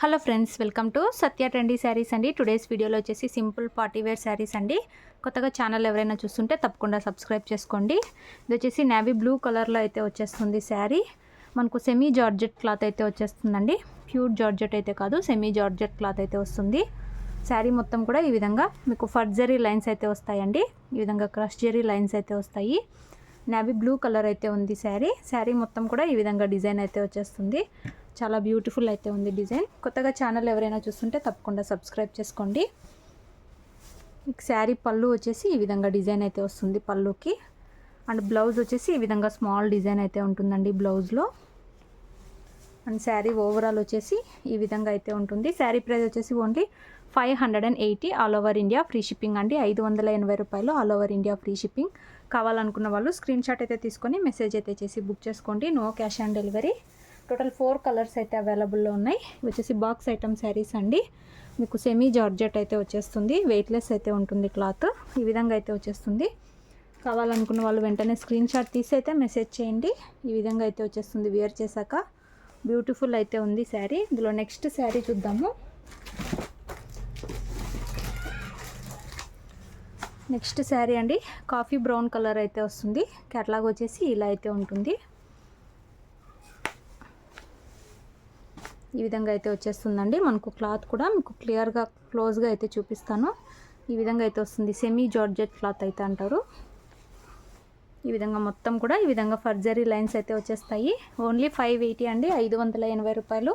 Hello friends, welcome to Satya trendy saris అండి. Today's వీడియోలో వచ్చేసి సింపుల్ పార్టీ వేర్ శారీస్ అండి. కొత్తగా ఛానల్ ఎవరైనా చూస్తుంటే తప్పకుండా సబ్స్క్రైబ్ చేసుకోండి. ఇది వచ్చేసి నేవీ బ్లూ కలర్లో అయితే వచ్చేస్తుంది శారీ. మనకు సెమీ జార్జెట్ క్లాత్ అయితే వచ్చేస్తుందండి. ప్యూర్ జార్జెట్ అయితే కాదు, సెమీ జార్జెట్ క్లాత్ అయితే వస్తుంది. శారీ మొత్తం కూడా ఈ విధంగా మీకు ఫర్జరీ లైన్స్ అయితే వస్తాయండి. ఈ విధంగా క్రష్ జెరీ లైన్స్ అయితే వస్తాయి. నేవీ బ్లూ కలర్ అయితే ఉంది శారీ మొత్తం కూడా ఈ విధంగా డిజైన్ అయితే వచ్చేస్తుంది. చాలా బ్యూటిఫుల్ అయితే ఉంది డిజైన్. కొత్తగా ఛానల్ ఎవరైనా చూస్తుంటే తప్పకుండా సబ్స్క్రైబ్ చేసుకోండి. శారీ పళ్ళు వచ్చేసి ఈ విధంగా డిజైన్ అయితే వస్తుంది పళ్ళుకి. అండ్ బ్లౌజ్ వచ్చేసి ఈ విధంగా స్మాల్ డిజైన్ అయితే ఉంటుందండి బ్లౌజ్లో. అండ్ శారీ ఓవరాల్ వచ్చేసి ఈ విధంగా అయితే ఉంటుంది. శారీ ప్రైస్ వచ్చేసి only 580 all over India free shipping అండి. 580 రూపాయలు all over India free shipping. కావాలనుకున్న వాళ్ళు స్క్రీన్ షాట్ అయితే తీసుకొని మెసేజ్ అయితే చేసి బుక్ చేసుకోండి. No cash on delivery. Total 4 colours అయితే అవైలబుల్లో ఉన్నాయి. ఇవి వచ్చేసి బాక్స్ ఐటమ్ శారీస్ అండి. మీకు సెమీ జార్జెట్ అయితే వచ్చేస్తుంది. వెయిట్లెస్ అయితే ఉంటుంది క్లాత్. ఈ విధంగా అయితే వచ్చేస్తుంది. కావాలనుకున్న వాళ్ళు వెంటనే స్క్రీన్ షాట్ తీసి అయితే మెసేజ్ చేయండి. ఈ విధంగా అయితే వచ్చేస్తుంది. వేర్ చేశాక బ్యూటిఫుల్ అయితే ఉంది శారీ. ఇందులో నెక్స్ట్ శారీ చూద్దాము. నెక్స్ట్ శారీ అండి, కాఫీ బ్రౌన్ కలర్ అయితే వస్తుంది. కేటలాగ్ వచ్చేసి ఇలా అయితే ఉంటుంది. ఈ విధంగా అయితే వచ్చేస్తుందండి. మనకు క్లాత్ కూడా మీకు క్లియర్గా క్లోజ్గా అయితే చూపిస్తాను. ఈ విధంగా అయితే వస్తుంది. సెమీ జార్జెట్ క్లాత్ అయితే అంటారు. ఈ విధంగా మొత్తం కూడా ఈ విధంగా ఫర్జరీ లైన్స్ అయితే వచ్చేస్తాయి. ఓన్లీ 580 అండి. 580 రూపాయలు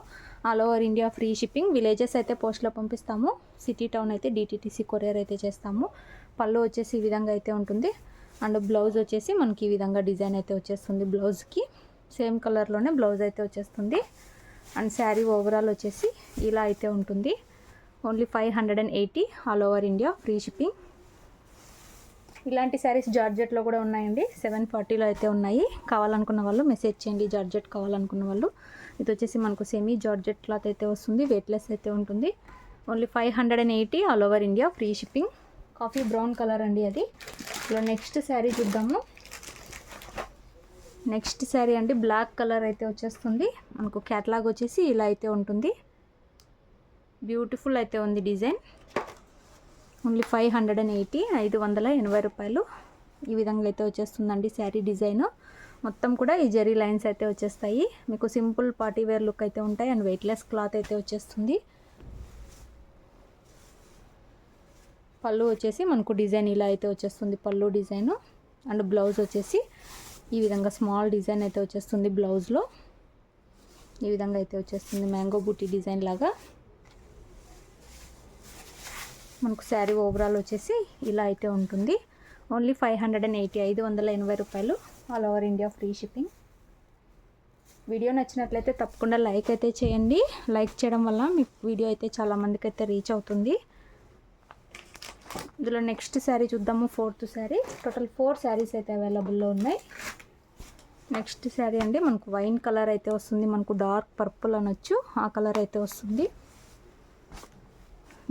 all over India free shipping. Villages అయితే పోస్ట్లో పంపిస్తాము. సిటీ టౌన్ అయితే DTTC కొరియర్ అయితే చేస్తాము. పళ్ళు వచ్చేసి ఈ విధంగా అయితే ఉంటుంది. అండ్ బ్లౌజ్ వచ్చేసి మనకి ఈ విధంగా డిజైన్ అయితే వచ్చేస్తుంది. బ్లౌజ్కి సేమ్ కలర్లోనే బ్లౌజ్ అయితే వచ్చేస్తుంది. అండ్ శారీ ఓవరాల్ వచ్చేసి ఇలా అయితే ఉంటుంది. Only 580 all over India free shipping. ఇలాంటి శారీస్ జార్జెట్లో కూడా ఉన్నాయండి. 740లో అయితే ఉన్నాయి. కావాలనుకున్న వాళ్ళు మెసేజ్ చేయండి. జార్జెట్ కావాలనుకున్న వాళ్ళు. ఇది వచ్చేసి మనకు సెమీ జార్జెట్ క్లాత్ అయితే వస్తుంది. వెయిట్లెస్ అయితే ఉంటుంది. Only 580 all over India free shipping. Coffee brown colour అండి అది. ఇలా నెక్స్ట్ శారీ చూద్దాము. నెక్స్ట్ శారీ అండి, బ్లాక్ కలర్ అయితే వచ్చేస్తుంది. మనకు క్యాటలాగ్ వచ్చేసి ఇలా అయితే ఉంటుంది. బ్యూటిఫుల్ అయితే ఉంది డిజైన్. ఓన్లీ 580 580 రూపాయలు. ఈ విధంగా అయితే వచ్చేస్తుందండి శారీ డిజైన్. మొత్తం కూడా ఈ జెరీ లైన్స్ అయితే వచ్చేస్తాయి. మీకు సింపుల్ పార్టీ వేర్ లుక్ అయితే ఉంటాయి. అండ్ వెయిట్లెస్ క్లాత్ అయితే వచ్చేస్తుంది. పళ్ళు వచ్చేసి మనకు డిజైన్ ఇలా అయితే వచ్చేస్తుంది. పళ్ళు డిజైన్. అండ్ బ్లౌజ్ వచ్చేసి ఈ విధంగా స్మాల్ డిజైన్ అయితే వచ్చేస్తుంది బ్లౌజ్లో. ఈ విధంగా అయితే వచ్చేస్తుంది. మ్యాంగో బూటీ డిజైన్ లాగా. మనకు శారీ ఓవరాల్ వచ్చేసి ఇలా అయితే ఉంటుంది. ఓన్లీ 580 580 రూపాయలు all over India free shipping. Video నచ్చినట్లయితే తప్పకుండా లైక్ అయితే చేయండి. లైక్ చేయడం వల్ల మీ వీడియో అయితే చాలామందికి అయితే రీచ్ అవుతుంది. ఇందులో నెక్స్ట్ శారీ చూద్దాము. 4th శారీ. టోటల్ 4 శారీస్ అయితే అవైలబుల్లో ఉన్నాయి. నెక్స్ట్ శారీ అండి, మనకు వైన్ కలర్ అయితే వస్తుంది. మనకు డార్క్ పర్పుల్ అనొచ్చు, ఆ కలర్ అయితే వస్తుంది.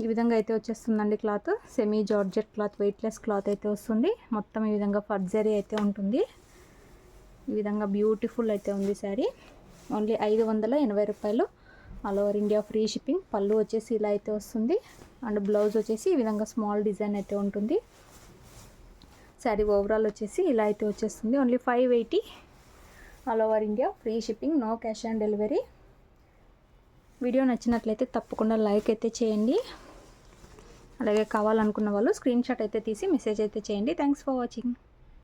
ఈ విధంగా అయితే వచ్చేస్తుందండి cloth. Semi georgette cloth, weightless cloth అయితే వస్తుంది. మొత్తం ఈ విధంగా ఫర్జరీ అయితే ఉంటుంది. ఈ విధంగా బ్యూటిఫుల్ అయితే ఉంది శారీ. ఓన్లీ 580 రూపాయలు all over India free shipping. పళ్ళు వచ్చేసి ఇలా అయితే వస్తుంది. అండ్ బ్లౌజ్ వచ్చేసి ఈ విధంగా స్మాల్ డిజైన్ అయితే ఉంటుంది. శారీ ఓవరాల్ వచ్చేసి ఇలా అయితే వచ్చేస్తుంది. Only 580 all over India free shipping. No cash on delivery. Video నచ్చినట్లయితే తప్పకుండా లైక్ అయితే చేయండి. అలాగే కావాలనుకున్న వాళ్ళు స్క్రీన్ షాట్ అయితే తీసి మెసేజ్ అయితే చేయండి. Thanks for watching.